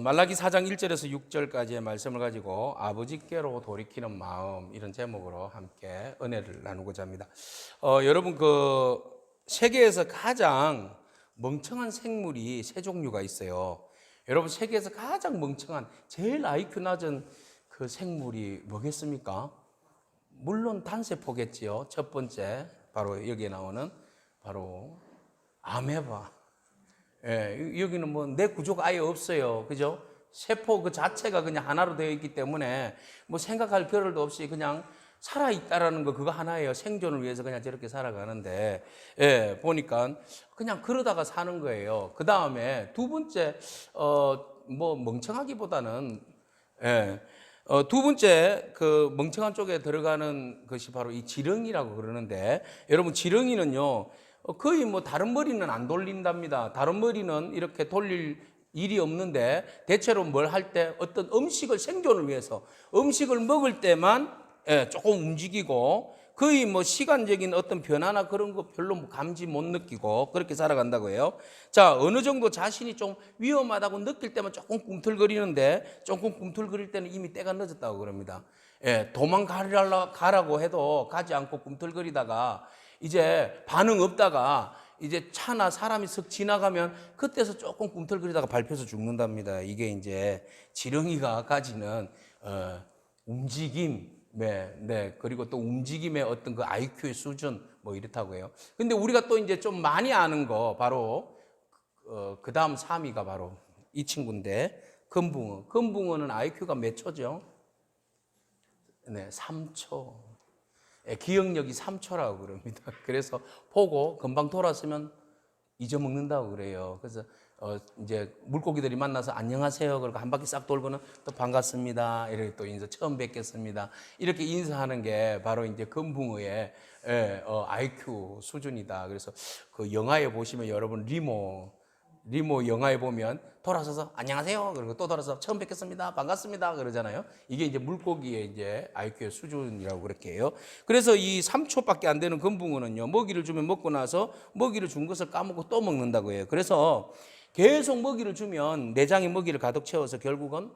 말라기 4장 1절에서 6절까지의 말씀을 가지고 아버지께로 돌이키는 마음, 이런 제목으로 함께 은혜를 나누고자 합니다. 여러분, 세계에서 가장 멍청한 생물이 세 종류가 있어요. 여러분, 세계에서 가장 멍청한, 제일 IQ 낮은 그 생물이 뭐겠습니까? 물론 단세포겠지요. 첫 번째, 바로 여기에 나오는 바로 아메바. 예, 여기는 뭐 내 구조가 아예 없어요. 그죠? 세포 그 자체가 그냥 하나로 되어 있기 때문에 뭐 생각할 겨를도 없이 그냥 살아있다라는 거 그거 하나예요. 생존을 위해서 그냥 저렇게 살아가는데, 예, 보니까 그냥 그러다가 사는 거예요. 그 다음에 두 번째, 뭐 멍청하기보다는, 예, 두 번째 그 멍청한 쪽에 들어가는 것이 바로 이 지렁이라고 그러는데, 여러분 지렁이는요, 거의 뭐 다른 머리는 안 돌린답니다. 다른 머리는 이렇게 돌릴 일이 없는데, 대체로 뭘 할 때 어떤 음식을 생존을 위해서 음식을 먹을 때만 조금 움직이고, 거의 뭐 시간적인 어떤 변화나 그런 거 별로 뭐 감지 못 느끼고 그렇게 살아간다고 해요. 자, 어느 정도 자신이 좀 위험하다고 느낄 때만 조금 꿈틀거리는데, 조금 꿈틀거릴 때는 이미 때가 늦었다고 그럽니다. 도망가라고 해도 가지 않고 꿈틀거리다가 이제 반응 없다가 이제 차나 사람이 쓱 지나가면 그때서 조금 꿈틀거리다가 밟혀서 죽는답니다. 이게 이제 지렁이가 가지는 움직임, 네, 그리고 또 움직임의 어떤 그 IQ의 수준, 뭐 이렇다고 해요. 근데 우리가 또 이제 좀 많이 아는 거, 바로 그 다음 3위가 바로 이 친구인데, 금붕어. 금붕어는 IQ가 몇 초죠? 네, 3초. 기억력이 3초라고 그럽니다. 그래서 보고 금방 돌았으면 잊어먹는다고 그래요. 그래서 이제 물고기들이 만나서 안녕하세요 그러고 한 바퀴 싹 돌고는 또 반갑습니다, 이렇게 또 인사, 처음 뵙겠습니다, 이렇게 인사하는 게 바로 이제 금붕어의 IQ 수준이다. 그래서 그 영화에 보시면 여러분 리모 영화에 보면 돌아서서 안녕하세요 그리고 또 돌아서 처음 뵙겠습니다, 반갑습니다 그러잖아요. 이게 이제 물고기의 이제 IQ의 수준이라고 그렇게 해요. 그래서 이 3초밖에 안 되는 금붕어는요, 먹이를 주면 먹고 나서 먹이를 준 것을 까먹고 또 먹는다고 해요. 그래서 계속 먹이를 주면 내장에 먹이를 가득 채워서 결국은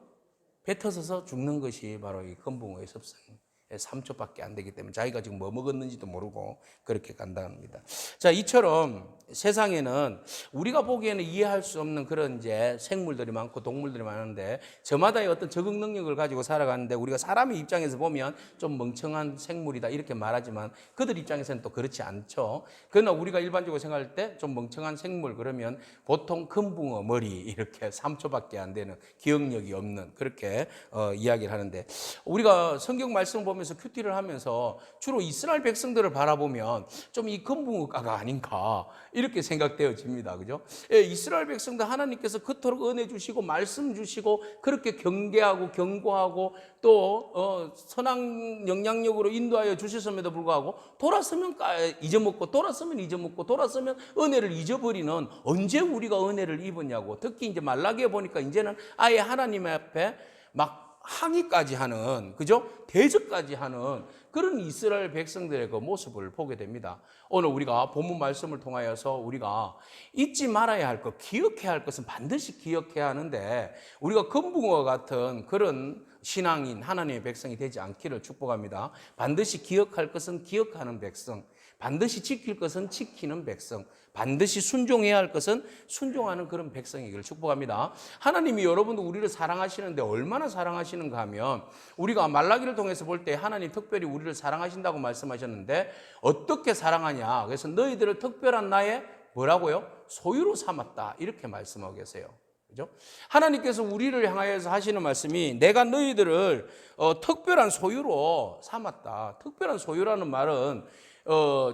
뱉어서서 죽는 것이 바로 이 금붕어의 습성입니다. 3초밖에 안 되기 때문에 자기가 지금 뭐 먹었는지도 모르고 그렇게 간다합니다. 자, 이처럼 세상에는 우리가 보기에는 이해할 수 없는 그런 이제 생물들이 많고 동물들이 많은데, 저마다의 어떤 적응 능력을 가지고 살아가는데, 우리가 사람의 입장에서 보면 좀 멍청한 생물이다 이렇게 말하지만 그들 입장에서는 또 그렇지 않죠. 그러나 우리가 일반적으로 생각할 때 좀 멍청한 생물 그러면 보통 금붕어 머리, 이렇게 3초밖에 안 되는, 기억력이 없는, 그렇게 이야기를 하는데, 우리가 성경 말씀 보면서 큐티를 하면서 주로 이스라엘 백성들을 바라보면 좀 이 금붕어가가 아닌가 이렇게 생각되어집니다. 그죠? 예, 이스라엘 백성들 하나님께서 그토록 은혜 주시고 말씀 주시고 그렇게 경계하고 경고하고 또 선한 영향력으로 인도하여 주셨음에도 불구하고 돌아서면 잊어먹고 돌아서면 잊어먹고 돌아서면 은혜를 잊어버리는, 언제 우리가 은혜를 입었냐고. 특히 이제 말라기에 보니까 이제는 아예 하나님 앞에 막 항의까지 하는, 그죠? 대적까지 하는 그런 이스라엘 백성들의 그 모습을 보게 됩니다. 오늘 우리가 본문 말씀을 통하여서 우리가 잊지 말아야 할 것, 기억해야 할 것은 반드시 기억해야 하는데, 우리가 금붕어와 같은 그런 신앙인 하나님의 백성이 되지 않기를 축복합니다. 반드시 기억할 것은 기억하는 백성, 반드시 지킬 것은 지키는 백성, 반드시 순종해야 할 것은 순종하는 그런 백성이기를 축복합니다. 하나님이 여러분도 우리를 사랑하시는데 얼마나 사랑하시는가 하면, 우리가 말라기를 통해서 볼 때 하나님 특별히 우리를 사랑하신다고 말씀하셨는데, 어떻게 사랑하냐, 그래서 너희들을 특별한 나의 뭐라고요? 소유로 삼았다, 이렇게 말씀하고 계세요. 그죠? 하나님께서 우리를 향하여서 하시는 말씀이, 내가 너희들을 특별한 소유로 삼았다. 특별한 소유라는 말은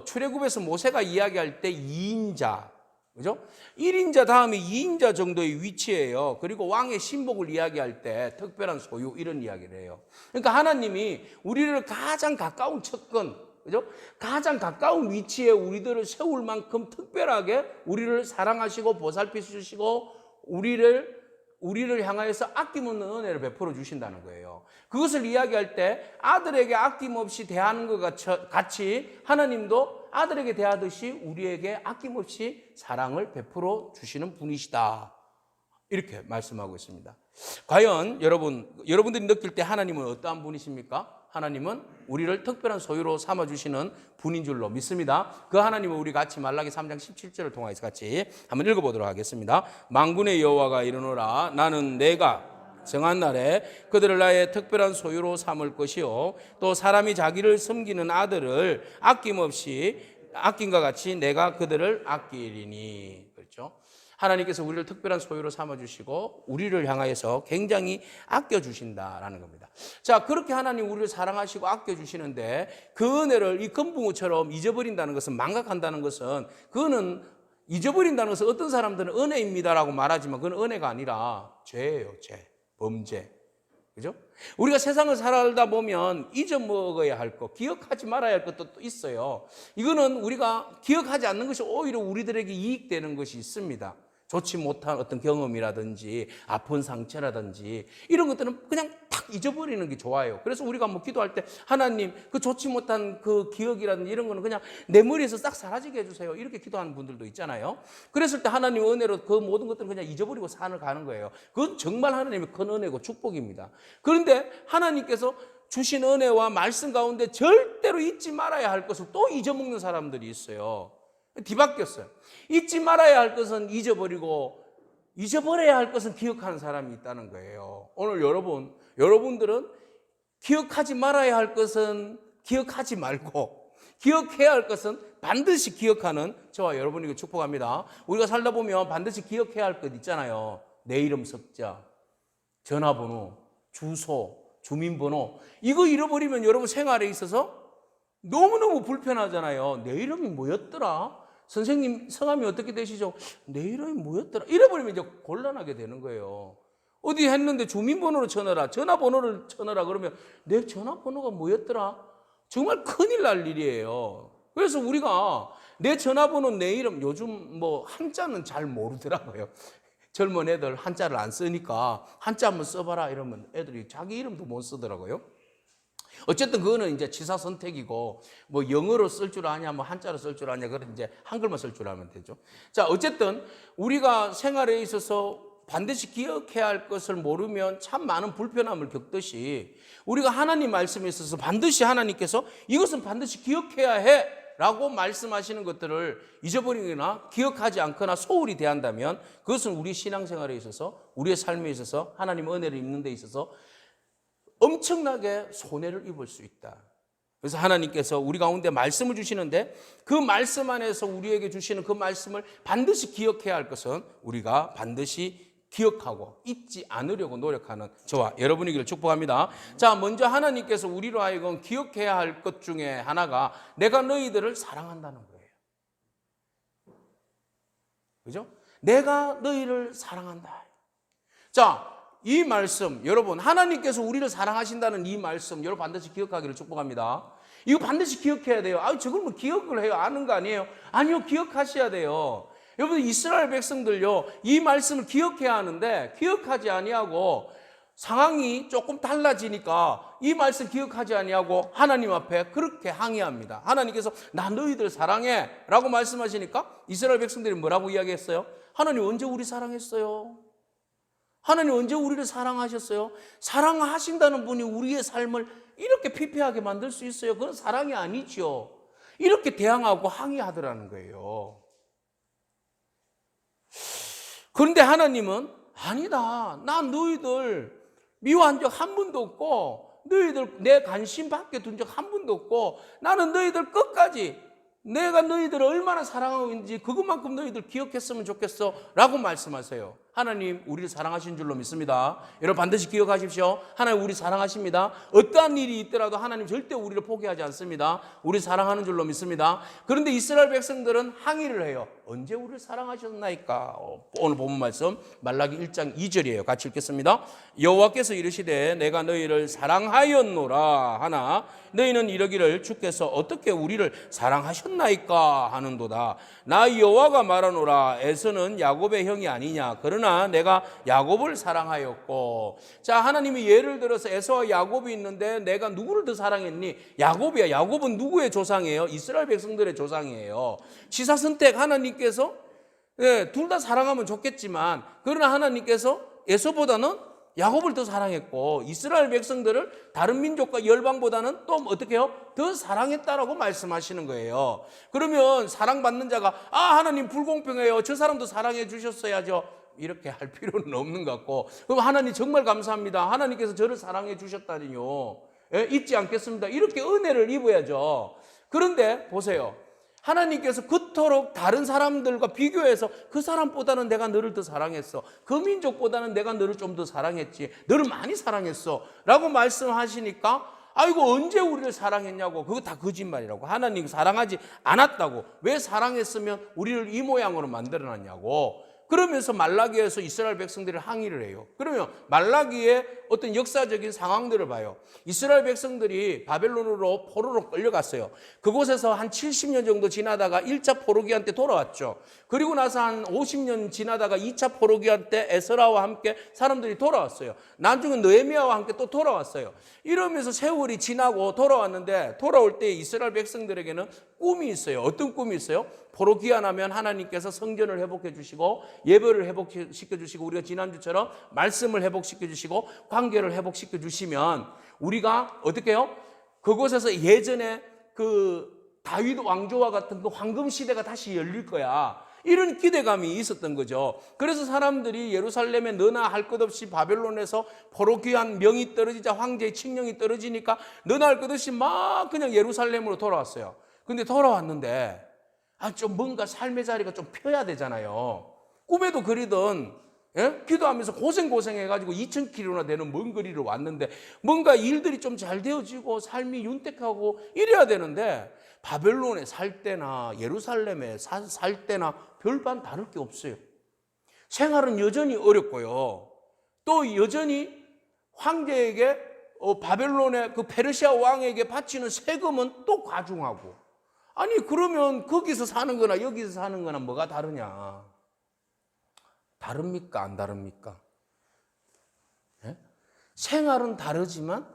출애굽에서 모세가 이야기할 때 2인자, 그죠? 1인자 다음에 2인자 정도의 위치예요. 그리고 왕의 신복을 이야기할 때 특별한 소유, 이런 이야기를 해요. 그러니까 하나님이 우리를 가장 가까운 측근, 그죠? 가장 가까운 위치에 우리들을 세울 만큼 특별하게 우리를 사랑하시고 보살펴주시고 우리를 향하여서 아낌없는 은혜를 베풀어 주신다는 거예요. 그것을 이야기할 때 아들에게 아낌없이 대하는 것 같이 하나님도 아들에게 대하듯이 우리에게 아낌없이 사랑을 베풀어 주시는 분이시다, 이렇게 말씀하고 있습니다. 과연 여러분들이 느낄 때 하나님은 어떠한 분이십니까? 하나님은 우리를 특별한 소유로 삼아주시는 분인 줄로 믿습니다. 그 하나님을 우리 같이 말라기 3장 17절을 통해서 같이 한번 읽어보도록 하겠습니다. 만군의 여호와가 이르노라. 나는 내가 정한 날에 그들을 나의 특별한 소유로 삼을 것이요 또 사람이 자기를 섬기는 아들을 아낌없이 아낌과 같이 내가 그들을 아끼리니. 그렇죠? 하나님께서 우리를 특별한 소유로 삼아주시고 우리를 향하여서 굉장히 아껴주신다라는 겁니다. 자, 그렇게 하나님 우리를 사랑하시고 아껴주시는데 그 은혜를 이 금붕어처럼 잊어버린다는 것은, 망각한다는 것은, 그거는 잊어버린다는 것은 어떤 사람들은 은혜입니다라고 말하지만 그건 은혜가 아니라 죄예요. 죄, 범죄. 그죠? 우리가 세상을 살다 보면 잊어먹어야 할 것, 기억하지 말아야 할 것도 또 있어요. 이거는 우리가 기억하지 않는 것이 오히려 우리들에게 이익되는 것이 있습니다. 좋지 못한 어떤 경험이라든지 아픈 상처라든지 이런 것들은 그냥 탁 잊어버리는 게 좋아요. 그래서 우리가 뭐 기도할 때 하나님 그 좋지 못한 그 기억이라든지 이런 거는 그냥 내 머리에서 싹 사라지게 해주세요. 이렇게 기도하는 분들도 있잖아요. 그랬을 때 하나님의 은혜로 그 모든 것들은 그냥 잊어버리고 산을 가는 거예요. 그건 정말 하나님의 큰 은혜고 축복입니다. 그런데 하나님께서 주신 은혜와 말씀 가운데 절대로 잊지 말아야 할 것을 또 잊어먹는 사람들이 있어요. 뒤바뀌었어요. 잊지 말아야 할 것은 잊어버리고 잊어버려야 할 것은 기억하는 사람이 있다는 거예요. 오늘 여러분들은 기억하지 말아야 할 것은 기억하지 말고 기억해야 할 것은 반드시 기억하는 저와 여러분에게 축복합니다. 우리가 살다 보면 반드시 기억해야 할 것 있잖아요. 내 이름 석자, 전화번호, 주소, 주민번호. 이거 잃어버리면 여러분 생활에 있어서 너무너무 불편하잖아요. 내 이름이 뭐였더라? 선생님 성함이 어떻게 되시죠? 내 이름이 뭐였더라? 잃어버리면 이제 곤란하게 되는 거예요. 어디 했는데 주민번호를 쳐넣어라, 전화번호를 쳐넣어라 그러면 내 전화번호가 뭐였더라? 정말 큰일 날 일이에요. 그래서 우리가 내 전화번호, 내 이름, 요즘 뭐 한자는 잘 모르더라고요. 젊은 애들 한자를 안 쓰니까 한자 한번 써봐라 이러면 애들이 자기 이름도 못 쓰더라고요. 어쨌든 그거는 이제 지사 선택이고 뭐 영어로 쓸 줄 아냐 뭐 한자로 쓸 줄 아냐 그런 이제 한글만 쓸 줄 알면 되죠. 자, 어쨌든 우리가 생활에 있어서 반드시 기억해야 할 것을 모르면 참 많은 불편함을 겪듯이 우리가 하나님 말씀에 있어서 반드시 하나님께서 이것은 반드시 기억해야 해 라고 말씀하시는 것들을 잊어버리거나 기억하지 않거나 소홀히 대한다면 그것은 우리 신앙생활에 있어서 우리의 삶에 있어서 하나님 은혜를 입는 데 있어서 엄청나게 손해를 입을 수 있다. 그래서 하나님께서 우리 가운데 말씀을 주시는데 그 말씀 안에서 우리에게 주시는 그 말씀을 반드시 기억해야 할 것은 우리가 반드시 기억하고 잊지 않으려고 노력하는 저와 여러분이기를 축복합니다. 자, 먼저 하나님께서 우리로 하여금 기억해야 할 것 중에 하나가 내가 너희들을 사랑한다는 거예요. 그죠? 내가 너희를 사랑한다. 자, 이 말씀 여러분 하나님께서 우리를 사랑하신다는 이 말씀 여러분 반드시 기억하기를 축복합니다. 이거 반드시 기억해야 돼요. 저걸 뭐 기억을 해요? 아는 거 아니에요? 아니요, 기억하셔야 돼요. 여러분 이스라엘 백성들요 이 말씀을 기억해야 하는데 기억하지 아니하고 상황이 조금 달라지니까 이 말씀 기억하지 아니하고 하나님 앞에 그렇게 항의합니다. 하나님께서 나 너희들 사랑해 라고 말씀하시니까 이스라엘 백성들이 뭐라고 이야기했어요? 하나님 언제 우리 사랑했어요? 하나님 언제 우리를 사랑하셨어요? 사랑하신다는 분이 우리의 삶을 이렇게 피폐하게 만들 수 있어요? 그건 사랑이 아니죠. 이렇게 대항하고 항의하더라는 거예요. 그런데 하나님은 아니다. 난 너희들 미워한 적 한 번도 없고 너희들 내 관심 밖에 둔 적 한 번도 없고 나는 너희들 끝까지 내가 너희들을 얼마나 사랑하고 있는지 그것만큼 너희들 기억했으면 좋겠어 라고 말씀하세요. 하나님 우리를 사랑하신 줄로 믿습니다. 여러분 반드시 기억하십시오. 하나님 우리 사랑하십니다. 어떠한 일이 있더라도 하나님 절대 우리를 포기하지 않습니다. 우리 사랑하는 줄로 믿습니다. 그런데 이스라엘 백성들은 항의를 해요. 언제 우리를 사랑하셨나이까? 오늘 본문 말씀 말라기 1장 2절이에요. 같이 읽겠습니다. 여호와께서 이르시되 내가 너희를 사랑하였노라 하나 너희는 이러기를 주께서 어떻게 우리를 사랑하셨나이까 하는도다. 나 여호와가 말하노라 에서는 야곱의 형이 아니냐 그러나 내가 야곱을 사랑하였고. 자, 하나님이 예를 들어서 에서와 야곱이 있는데 내가 누구를 더 사랑했니? 야곱이야. 야곱은 누구의 조상이에요? 이스라엘 백성들의 조상이에요. 지사선택 하나님께서 예, 둘 다 사랑하면 좋겠지만 그러나 하나님께서 에서보다는 야곱을 더 사랑했고 이스라엘 백성들을 다른 민족과 열방보다는 또 어떻게 해요? 더 사랑했다라고 말씀하시는 거예요. 그러면 사랑받는 자가 하나님 불공평해요. 저 사람도 사랑해 주셨어야죠. 이렇게 할 필요는 없는 것 같고, 그럼 하나님 정말 감사합니다. 하나님께서 저를 사랑해 주셨다니요. 예, 잊지 않겠습니다. 이렇게 은혜를 입어야죠. 그런데 보세요. 하나님께서 그토록 다른 사람들과 비교해서 그 사람보다는 내가 너를 더 사랑했어. 그 민족보다는 내가 너를 좀 더 사랑했지. 너를 많이 사랑했어. 라고 말씀하시니까 아이고 언제 우리를 사랑했냐고. 그거 다 거짓말이라고. 하나님 사랑하지 않았다고. 왜 사랑했으면 우리를 이 모양으로 만들어놨냐고. 그러면서 말라기에서 이스라엘 백성들이 항의를 해요. 그러면 말라기의 어떤 역사적인 상황들을 봐요. 이스라엘 백성들이 바벨론으로 포로로 끌려갔어요. 그곳에서 한 70년 정도 지나다가 1차 포로기한 때 돌아왔죠. 그리고 나서 한 50년 지나다가 2차 포로기한 때 에스라와 함께 사람들이 돌아왔어요. 나중에 느헤미야와 함께 또 돌아왔어요. 이러면서 세월이 지나고 돌아왔는데 돌아올 때 이스라엘 백성들에게는 꿈이 있어요. 어떤 꿈이 있어요? 포로 귀환하면 하나님께서 성전을 회복해 주시고 예배를 회복시켜 주시고 우리가 지난주처럼 말씀을 회복시켜 주시고 관계를 회복시켜 주시면 우리가 어떻게 해요? 그곳에서 예전에 그 다윗 왕조와 같은 그 황금 시대가 다시 열릴 거야. 이런 기대감이 있었던 거죠. 그래서 사람들이 예루살렘에 너나 할 것 없이 바벨론에서 포로 귀환 명이 떨어지자 황제의 칙령이 떨어지니까 너나 할 것 없이 막 그냥 예루살렘으로 돌아왔어요. 근데 돌아왔는데 좀 뭔가 삶의 자리가 좀 펴야 되잖아요. 꿈에도 그리던 기도하면서 고생해가지고 2,000km나 되는 먼 거리를 왔는데 뭔가 일들이 좀 잘 되어지고 삶이 윤택하고 이래야 되는데 바벨론에 살 때나 예루살렘에 살 때나 별반 다를 게 없어요. 생활은 여전히 어렵고요. 또 여전히 황제에게 바벨론의 그 페르시아 왕에게 바치는 세금은 또 과중하고. 아니 그러면 거기서 사는 거나 여기서 사는 거나 뭐가 다르냐? 다릅니까? 안 다릅니까? 예? 생활은 다르지만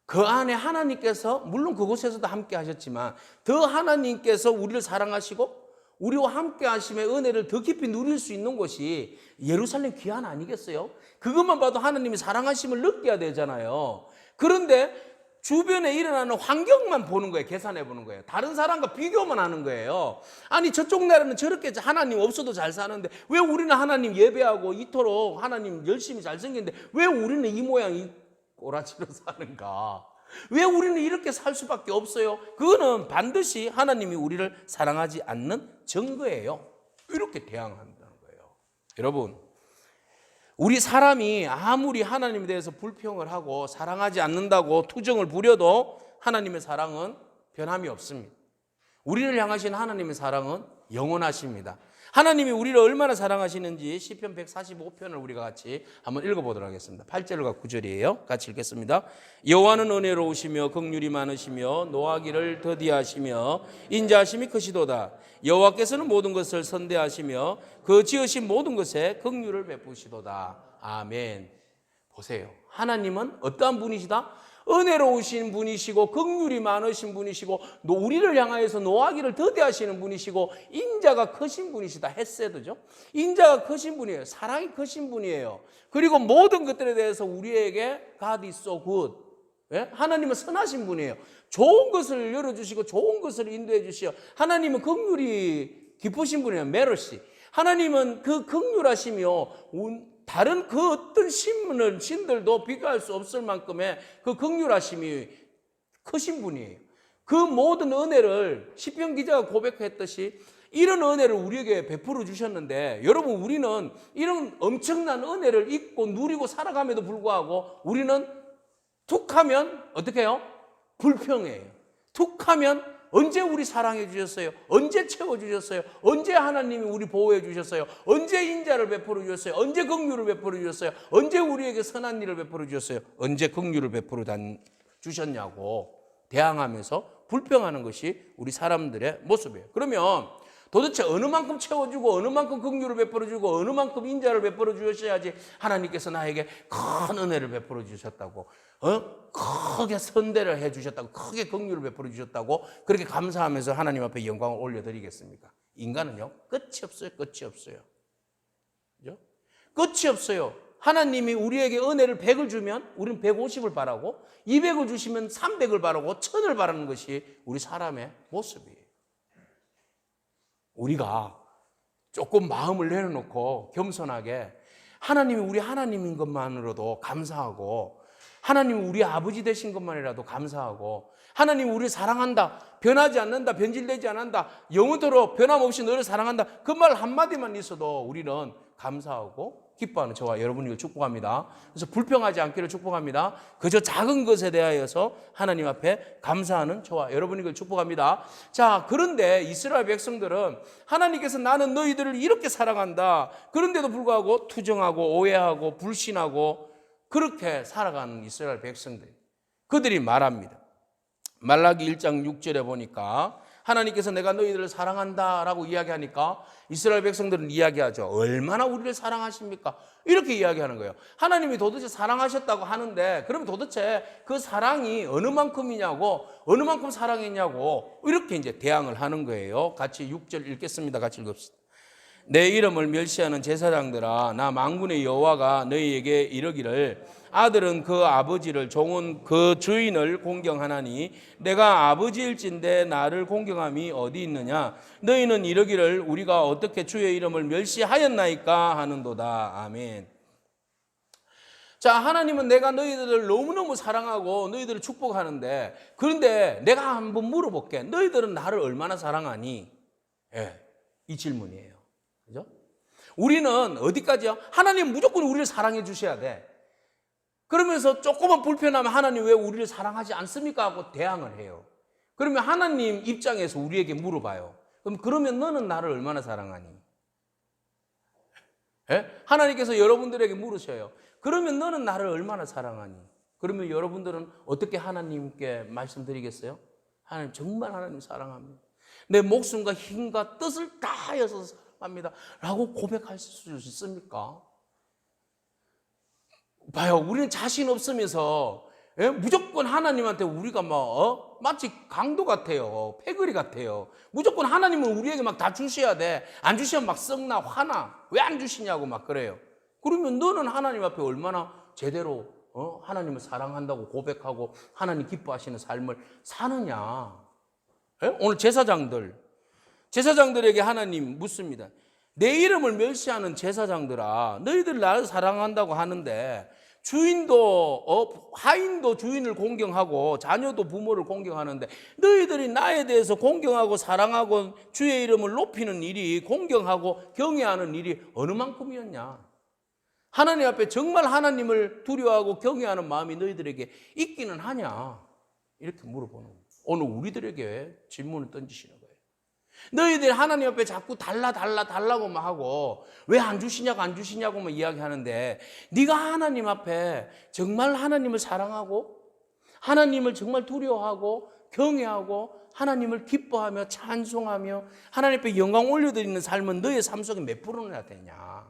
그 안에 하나님께서 물론 그곳에서도 함께 하셨지만 더 하나님께서 우리를 사랑하시고 우리와 함께 하심의 은혜를 더 깊이 누릴 수 있는 곳이 예루살렘 귀환 아니겠어요? 그것만 봐도 하나님이 사랑하심을 느껴야 되잖아요. 그런데 주변에 일어나는 환경만 보는 거예요. 계산해 보는 거예요. 다른 사람과 비교만 하는 거예요. 아니 저쪽 나라는 저렇게 하나님 없어도 잘 사는데 왜 우리는 하나님 예배하고 이토록 하나님 열심히 잘 생겼는데 왜 우리는 이 모양 이 꼬라지로 사는가? 왜 우리는 이렇게 살 수밖에 없어요? 그거는 반드시 하나님이 우리를 사랑하지 않는 증거예요. 이렇게 대항한다는 거예요. 여러분, 우리 사람이 아무리 하나님에 대해서 불평을 하고 사랑하지 않는다고 투정을 부려도 하나님의 사랑은 변함이 없습니다. 우리를 향하신 하나님의 사랑은 영원하십니다. 하나님이 우리를 얼마나 사랑하시는지 시편 145편을 우리가 같이 한번 읽어보도록 하겠습니다. 8절과 9절이에요. 같이 읽겠습니다. 여호와는 은혜로우시며 긍휼이 많으시며 노하기를 더디하시며 인자하심이 크시도다. 여호와께서는 모든 것을 선대하시며 그 지으신 모든 것에 긍휼을 베푸시도다. 아멘. 보세요. 하나님은 어떠한 분이시다? 은혜로우신 분이시고 긍휼이 많으신 분이시고 우리를 향하여서 노하기를 더디하시는 분이시고 인자가 크신 분이시다. 헤세드죠. 인자가 크신 분이에요. 사랑이 크신 분이에요. 그리고 모든 것들에 대해서 우리에게 God is so good. 하나님은 선하신 분이에요. 좋은 것을 열어주시고 좋은 것을 인도해 주시오. 하나님은 긍휼이 깊으신 분이에요. 메르시. 하나님은 그 긍휼하시며 다른 그 어떤 신들도 비교할 수 없을 만큼의 그 긍휼하심이 크신 분이에요. 그 모든 은혜를 시편 기자가 고백했듯이 이런 은혜를 우리에게 베풀어 주셨는데 여러분 우리는 이런 엄청난 은혜를 잊고 누리고 살아감에도 불구하고 우리는 툭하면 어떻게 해요? 불평해요. 툭하면 언제 우리 사랑해 주셨어요? 언제 채워주셨어요? 언제 하나님이 우리 보호해 주셨어요? 언제 인자를 베풀어 주셨어요? 언제 긍휼을 베풀어 주셨어요? 언제 우리에게 선한 일을 베풀어 주셨어요? 언제 긍휼을 베풀어 주셨냐고 대항하면서 불평하는 것이 우리 사람들의 모습이에요. 그러면 도대체 어느 만큼 채워주고 어느 만큼 긍휼을 베풀어주고 어느 만큼 인자를 베풀어 주셔야지 하나님께서 나에게 큰 은혜를 베풀어 주셨다고, 크게 선대를 해 주셨다고, 크게 긍휼을 베풀어 주셨다고 그렇게 감사하면서 하나님 앞에 영광을 올려드리겠습니까? 인간은요, 끝이 없어요. 끝이 없어요. 그죠? 끝이 없어요. 하나님이 우리에게 은혜를 100을 주면 우리는 150을 바라고, 200을 주시면 300을 바라고, 1000을 바라는 것이 우리 사람의 모습이에요. 우리가 조금 마음을 내려놓고 겸손하게 하나님이 우리 하나님인 것만으로도 감사하고, 하나님이 우리 아버지 되신 것만이라도 감사하고, 하나님이 우리를 사랑한다, 변하지 않는다, 변질되지 않는다, 영원토록 변함없이 너를 사랑한다, 그 말 한마디만 있어도 우리는 감사하고 기뻐하는 저와 여러분을 축복합니다. 그래서 불평하지 않기를 축복합니다. 그저 작은 것에 대하여서 하나님 앞에 감사하는 저와 여러분을 축복합니다. 자, 그런데 이스라엘 백성들은 하나님께서 나는 너희들을 이렇게 사랑한다, 그런데도 불구하고 투정하고 오해하고 불신하고 그렇게 살아가는 이스라엘 백성들, 그들이 말합니다. 말라기 1장 6절에 보니까 하나님께서 내가 너희들을 사랑한다라고 이야기하니까 이스라엘 백성들은 이야기하죠. 얼마나 우리를 사랑하십니까? 이렇게 이야기하는 거예요. 하나님이 도대체 사랑하셨다고 하는데 그럼 도대체 그 사랑이 어느 만큼이냐고, 어느 만큼 사랑했냐고 이렇게 이제 대항을 하는 거예요. 같이 6절 읽겠습니다. 같이 읽읍시다. 내 이름을 멸시하는 제사장들아, 나 만군의 여호와가 너희에게 이르기를 아들은 그 아버지를, 종은 그 주인을 공경하나니 내가 아버지일진데 나를 공경함이 어디 있느냐? 너희는 이르기를 우리가 어떻게 주의 이름을 멸시하였나이까 하는도다. 아멘. 자, 하나님은 내가 너희들을 너무너무 사랑하고 너희들을 축복하는데, 그런데 내가 한번 물어볼게. 너희들은 나를 얼마나 사랑하니? 예, 이 질문이에요. 그죠? 우리는 어디까지요? 하나님 무조건 우리를 사랑해 주셔야 돼. 그러면서 조금만 불편하면 하나님 왜 우리를 사랑하지 않습니까? 하고 대항을 해요. 그러면 하나님 입장에서 우리에게 물어봐요. 그러면 너는 나를 얼마나 사랑하니? 예? 하나님께서 여러분들에게 물으셔요. 그러면 너는 나를 얼마나 사랑하니? 그러면 여러분들은 어떻게 하나님께 말씀드리겠어요? 하나님, 정말 하나님 사랑합니다. 내 목숨과 힘과 뜻을 다하여서 사랑합니다 라고 고백할 수 있습니까? 봐요, 우리는 자신 없으면서 무조건 하나님한테 우리가 마치 강도 같아요. 패거리 같아요. 무조건 하나님은 우리에게 막 다 주셔야 돼. 안 주시면 막 썩나 화나. 왜 안 주시냐고 막 그래요. 그러면 너는 하나님 앞에 얼마나 제대로 하나님을 사랑한다고 고백하고 하나님 기뻐하시는 삶을 사느냐. 오늘 제사장들에게 하나님 묻습니다. 내 이름을 멸시하는 제사장들아, 너희들 나를 사랑한다고 하는데 하인도 주인을 공경하고 자녀도 부모를 공경하는데 너희들이 나에 대해서 공경하고 사랑하고 주의 이름을 높이는 일이, 공경하고 경외하는 일이 어느 만큼이었냐? 하나님 앞에 정말 하나님을 두려워하고 경외하는 마음이 너희들에게 있기는 하냐? 이렇게 물어보는 거예요. 오늘 우리들에게 질문을 던지시는 거예요. 너희들 하나님 앞에 자꾸 달라고만 하고 왜 안 주시냐고만 이야기하는데, 네가 하나님 앞에 정말 하나님을 사랑하고 하나님을 정말 두려워하고 경외하고 하나님을 기뻐하며 찬송하며 하나님 앞에 영광 올려드리는 삶은 너의 삶 속에 몇 프로나 되냐?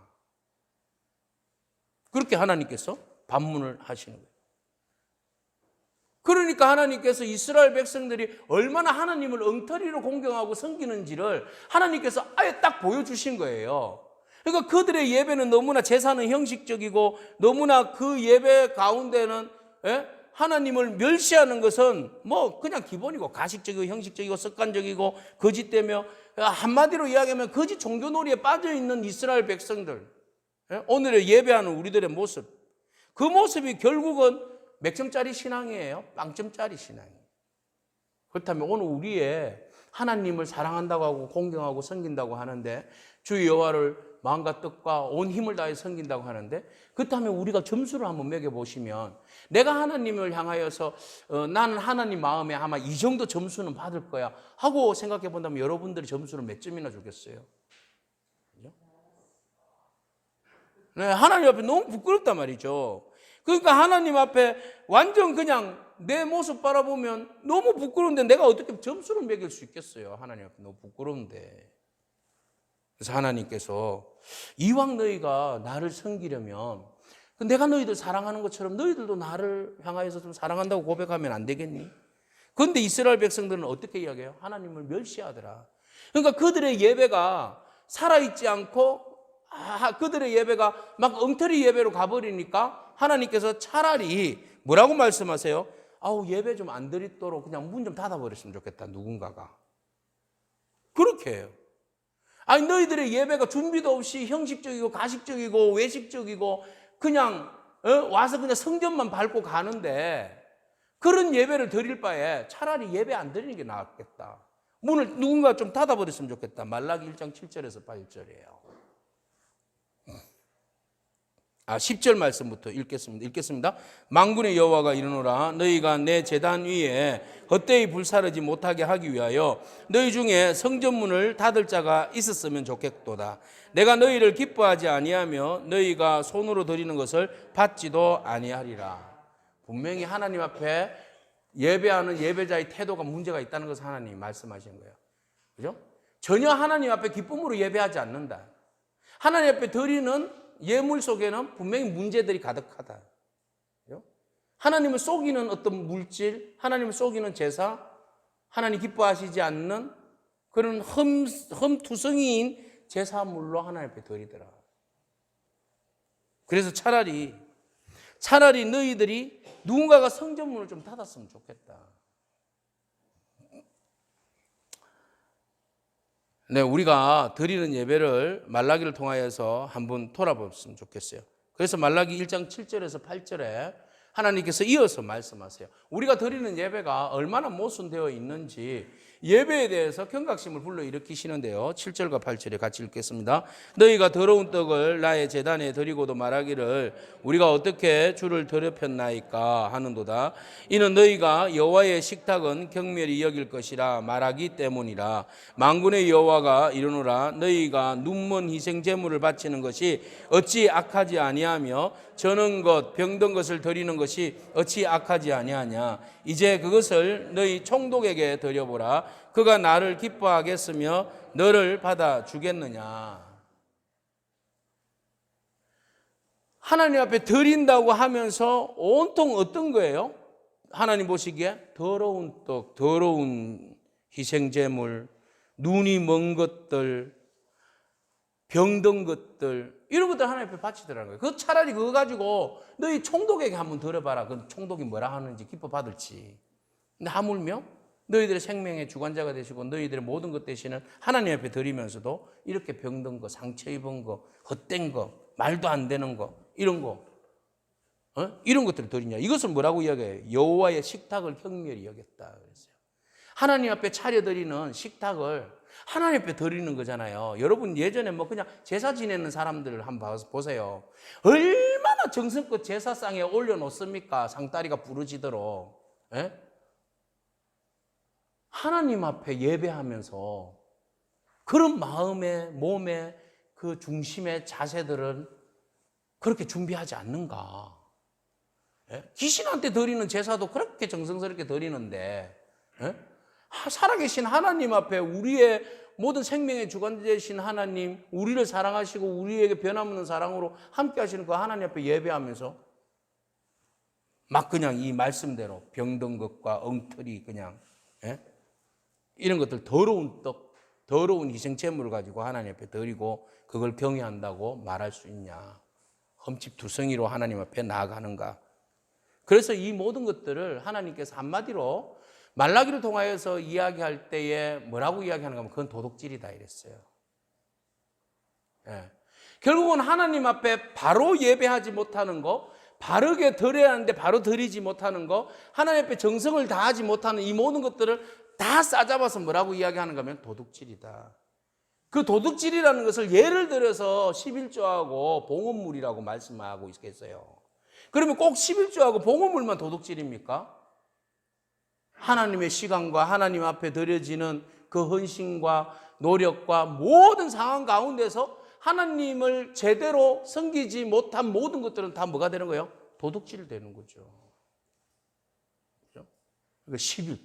그렇게 하나님께서 반문을 하시는 거예요. 그러니까 하나님께서 이스라엘 백성들이 얼마나 하나님을 엉터리로 공경하고 섬기는지를 하나님께서 아예 딱 보여주신 거예요. 그러니까 그들의 예배는 너무나 제사는 형식적이고 너무나 그 예배 가운데는 하나님을 멸시하는 것은 그냥 기본이고 가식적이고 형식적이고 습관적이고 거짓되며, 한마디로 이야기하면 거짓 종교놀이에 빠져있는 이스라엘 백성들, 오늘의 예배하는 우리들의 모습, 그 모습이 결국은 몇 점짜리 신앙이에요? 빵점짜리 신앙이에요. 그렇다면 오늘 우리의 하나님을 사랑한다고 하고 공경하고 섬긴다고 하는데, 주 여호와를 마음과 뜻과 온 힘을 다해 섬긴다고 하는데, 그렇다면 우리가 점수를 한번 매겨보시면, 내가 하나님을 향하여서 나는 하나님 마음에 아마 이 정도 점수는 받을 거야 하고 생각해 본다면 여러분들이 점수를 몇 점이나 주겠어요? 네, 하나님 앞에 너무 부끄럽단 말이죠. 그러니까 하나님 앞에 완전 그냥 내 모습 바라보면 너무 부끄러운데 내가 어떻게 점수를 매길 수 있겠어요? 하나님 앞에 너무 부끄러운데. 그래서 하나님께서 이왕 너희가 나를 섬기려면 내가 너희들 사랑하는 것처럼 너희들도 나를 향하여서 좀 사랑한다고 고백하면 안 되겠니? 그런데 이스라엘 백성들은 어떻게 이야기해요? 하나님을 멸시하더라. 그러니까 그들의 예배가 살아있지 않고 그들의 예배가 막 엉터리 예배로 가버리니까 하나님께서 차라리 뭐라고 말씀하세요? 아우 예배 좀 안 드리도록 그냥 문 좀 닫아버렸으면 좋겠다. 누군가가. 그렇게 해요. 아니 너희들의 예배가 준비도 없이 형식적이고 가식적이고 외식적이고 그냥 와서 그냥 성전만 밟고 가는데 그런 예배를 드릴 바에 차라리 예배 안 드리는 게 낫겠다. 문을 누군가 좀 닫아버렸으면 좋겠다. 말라기 1장 7절에서 8절이에요. 10절 말씀부터 읽겠습니다. 만군의 여호와가 이르노라 너희가 내 제단 위에 헛되이 불사르지 못하게 하기 위하여 너희 중에 성전문을 닫을 자가 있었으면 좋겠도다. 내가 너희를 기뻐하지 아니하며 너희가 손으로 드리는 것을 받지도 아니하리라. 분명히 하나님 앞에 예배하는 예배자의 태도가 문제가 있다는 것을 하나님이 말씀하시는 거예요. 그죠? 전혀 하나님 앞에 기쁨으로 예배하지 않는다. 하나님 앞에 드리는 예물 속에는 분명히 문제들이 가득하다. 그죠? 하나님을 속이는 어떤 물질, 하나님을 속이는 제사, 하나님 기뻐하시지 않는 그런 흠투성이인 제사물로 하나님 앞에 드리더라. 그래서 차라리 너희들이 누군가가 성전문을 좀 닫았으면 좋겠다. 네, 우리가 드리는 예배를 말라기를 통하여서 한번 돌아봤으면 좋겠어요. 그래서 말라기 1장 7절에서 8절에 하나님께서 이어서 말씀하세요. 우리가 드리는 예배가 얼마나 모순되어 있는지 예배에 대해서 경각심을 불러일으키시는데요. 7절과 8절에 같이 읽겠습니다. 너희가 더러운 떡을 나의 제단에 드리고도 말하기를 우리가 어떻게 주를 더럽혔나이까 하는도다. 이는 너희가 여호와의 식탁은 경멸히 여길 것이라 말하기 때문이라. 만군의 여호와가 이르노라 너희가 눈먼 희생 제물을 바치는 것이 어찌 악하지 아니하며 저는 것 병든 것을 드리는 것이 어찌 악하지 아니하냐. 이제 그것을 너희 총독에게 드려보라. 그가 나를 기뻐하겠으며 너를 받아주겠느냐. 하나님 앞에 드린다고 하면서 온통 어떤 거예요? 하나님 보시기에 더러운 떡, 더러운 희생제물, 눈이 먼 것들, 병든 것들 이런 것들 하나님 앞에 바치더라는 거예요. 차라리 그거 가지고 너희 총독에게 한번 들어봐라. 그 총독이 뭐라 하는지 기뻐 받을지. 근데 하물며 너희들의 생명의 주관자가 되시고 너희들의 모든 것 되시는 하나님 앞에 드리면서도 이렇게 병든 거, 상처 입은 거, 헛된 거, 말도 안 되는 거 이런 거 이런 것들을 드리냐. 이것을 뭐라고 이야기해요? 여호와의 식탁을 경멸히 여겼다 그랬어요. 하나님 앞에 차려드리는 식탁을 하나님 앞에 드리는 거잖아요. 여러분 예전에 뭐 그냥 제사 지내는 사람들을 한번 보세요. 얼마나 정성껏 제사상에 올려놓습니까? 상다리가 부러지도록. 예? 하나님 앞에 예배하면서 그런 마음의 몸의 그 중심의 자세들은 그렇게 준비하지 않는가? 예? 귀신한테 드리는 제사도 그렇게 정성스럽게 드리는데 예? 살아계신 하나님 앞에 우리의 모든 생명의 주관 되신 하나님, 우리를 사랑하시고 우리에게 변함없는 사랑으로 함께 하시는 그 하나님 앞에 예배하면서 막 그냥 이 말씀대로 병든 것과 엉터리 그냥 예? 이런 것들 더러운 떡, 더러운 희생제물을 가지고 하나님 앞에 드리고 그걸 경외한다고 말할 수 있냐. 흠집투성이로 하나님 앞에 나아가는가. 그래서 이 모든 것들을 하나님께서 한마디로 말라기를 통하여서 이야기할 때에 뭐라고 이야기하는가 하면 그건 도둑질이다 이랬어요. 예. 결국은 하나님 앞에 바로 예배하지 못하는 거, 바르게 드려야 하는데 바로 드리지 못하는 거, 하나님 앞에 정성을 다하지 못하는 이 모든 것들을 다 싸잡아서 뭐라고 이야기하는가 하면 도둑질이다. 그 도둑질이라는 것을 예를 들어서 11조하고 봉헌물이라고 말씀하고 있겠어요. 그러면 꼭 11조하고 봉헌물만 도둑질입니까? 하나님의 시간과 하나님 앞에 드려지는 그 헌신과 노력과 모든 상황 가운데서 하나님을 제대로 섬기지 못한 모든 것들은 다 뭐가 되는 거예요? 도둑질 되는 거죠. 그렇죠? 그러니까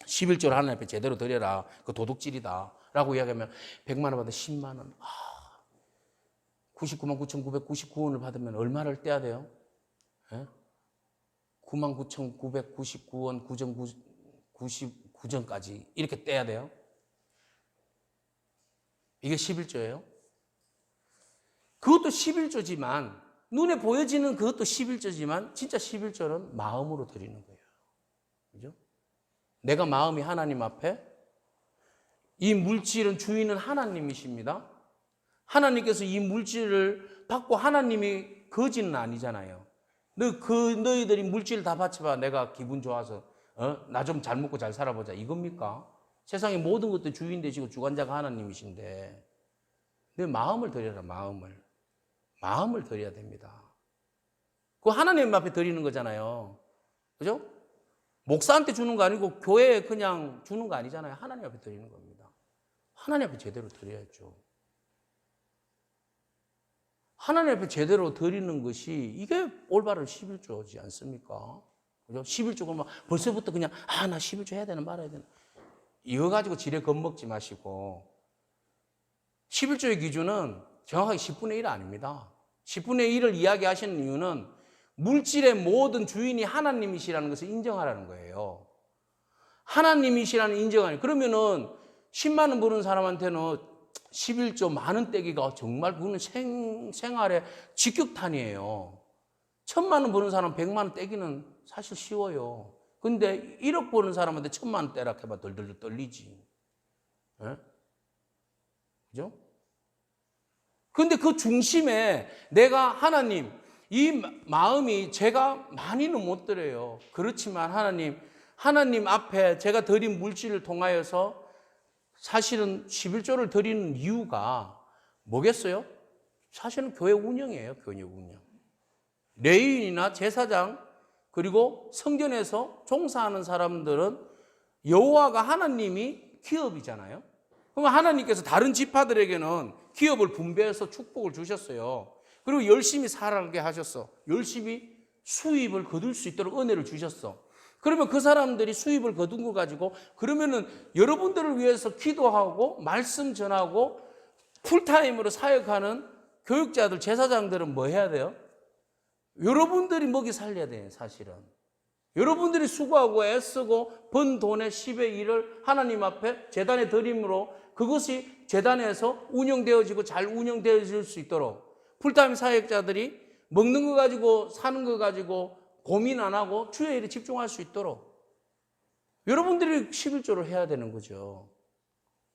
11조를 하나님 앞에 제대로 드려라. 그 도둑질이다. 라고 이야기하면 100만 원 받아 10만 원. 99만 9,999원을 받으면 얼마를 떼야 돼요? 99,999원 99전까지 이렇게 떼야 돼요? 이게 11조예요? 그것도 11조지만 눈에 보여지는 그것도 11조지만 진짜 11조는 마음으로 드리는 거예요. 그죠? 내가 마음이 하나님 앞에 이 물질은 주인은 하나님이십니다. 하나님께서 이 물질을 받고 하나님이 거지는 아니잖아요. 너희들이 물질 다 바쳐봐. 내가 기분 좋아서 나 좀 잘 먹고 잘 살아보자. 이겁니까? 세상의 모든 것도 주인 되시고 주관자가 하나님이신데 내 마음을 드려라. 마음을 드려야 됩니다. 그거 하나님 앞에 드리는 거잖아요. 그죠? 목사한테 주는 거 아니고 교회에 그냥 주는 거 아니잖아요. 하나님 앞에 드리는 겁니다. 하나님 앞에 제대로 드려야죠. 하나님 앞에 제대로 드리는 것이 이게 올바른 11조지 않습니까? 그죠? 11조가 막 벌써부터 그냥 나 11조 해야 되나 말아야 되나 이거 가지고 지레 겁먹지 마시고 11조의 기준은 정확하게 10분의 1 아닙니다. 10분의 1을 이야기하시는 이유는 물질의 모든 주인이 하나님이시라는 것을 인정하라는 거예요. 하나님이시라는 인정하니 그러면은 10만 원 버는 사람한테는 11조 만 원 떼기가 정말 그거는 생활의 직격탄이에요. 1,000만 원 버는 사람 100만 원 떼기는 사실 쉬워요. 근데 1억 버는 사람한테 1,000만 원 떼라 해봐 덜덜 떨리지. 그죠? 근데 그 중심에 내가 하나님 이 마음이 제가 많이는 못 드려요. 그렇지만 하나님 앞에 제가 드린 물질을 통하여서 사실은 11조를 드리는 이유가 뭐겠어요? 사실은 교회 운영이에요. 교회 운영. 레위인이나 제사장 그리고 성전에서 종사하는 사람들은 여호와가 하나님이 기업이잖아요. 그럼 하나님께서 다른 지파들에게는 기업을 분배해서 축복을 주셨어요. 그리고 열심히 살아가게 하셨어. 열심히 수입을 거둘 수 있도록 은혜를 주셨어. 그러면 그 사람들이 수입을 거둔 거 가지고 그러면은 여러분들을 위해서 기도하고 말씀 전하고 풀타임으로 사역하는 교육자들, 제사장들은 뭐 해야 돼요? 여러분들이 먹이 살려야 돼요, 사실은. 여러분들이 수고하고 애쓰고 번 돈의 10의 1을 하나님 앞에 제단에 드림으로 그것이 제단에서 운영되어지고 잘 운영되어질 수 있도록 풀타임 사역자들이 먹는 거 가지고 사는 거 가지고 고민 안 하고 주의 일에 집중할 수 있도록 여러분들이 11조를 해야 되는 거죠.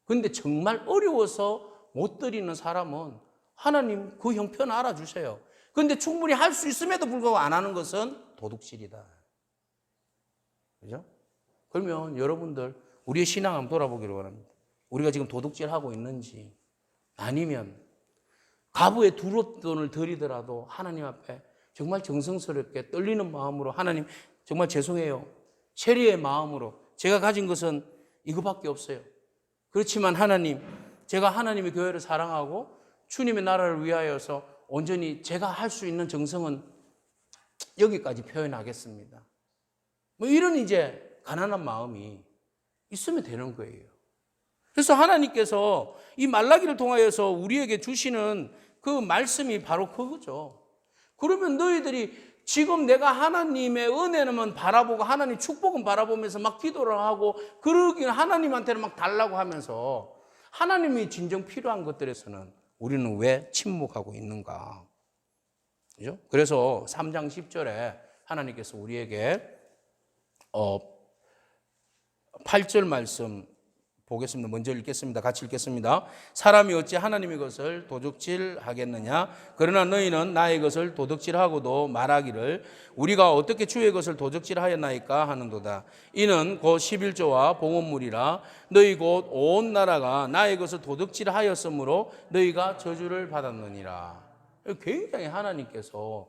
그런데 정말 어려워서 못 드리는 사람은 하나님 그 형편 알아주세요. 그런데 충분히 할 수 있음에도 불구하고 안 하는 것은 도둑질이다. 그죠? 그러면 여러분들 우리의 신앙 한번 돌아보기를 원합니다. 우리가 지금 도둑질하고 있는지 아니면 가부의 두렵돈을 드리더라도 하나님 앞에 정말 정성스럽게 떨리는 마음으로 하나님 정말 죄송해요. 세리의 마음으로 제가 가진 것은 이거밖에 없어요. 그렇지만 하나님 제가 하나님의 교회를 사랑하고 주님의 나라를 위하여서 온전히 제가 할 수 있는 정성은 여기까지 표현하겠습니다. 뭐 이런 이제 가난한 마음이 있으면 되는 거예요. 그래서 하나님께서 이 말라기를 통하여서 우리에게 주시는 그 말씀이 바로 그거죠. 그러면 너희들이 지금 내가 하나님의 은혜는 바라보고 하나님 축복은 바라보면서 막 기도를 하고 그러기는 하나님한테는 막 달라고 하면서 하나님이 진정 필요한 것들에서는 우리는 왜 침묵하고 있는가? 그죠? 그래서 3장 10절에 하나님께서 우리에게 8절 말씀 보겠습니다. 먼저 읽겠습니다. 같이 읽겠습니다. 사람이 어찌 하나님의 것을 도둑질하겠느냐? 그러나 너희는 나의 것을 도둑질하고도 말하기를 우리가 어떻게 주의 것을 도둑질하였나이까 하는도다. 이는 곧 11조와 봉헌물이라. 너희 곧 온 나라가 나의 것을 도둑질하였으므로 너희가 저주를 받았느니라. 굉장히 하나님께서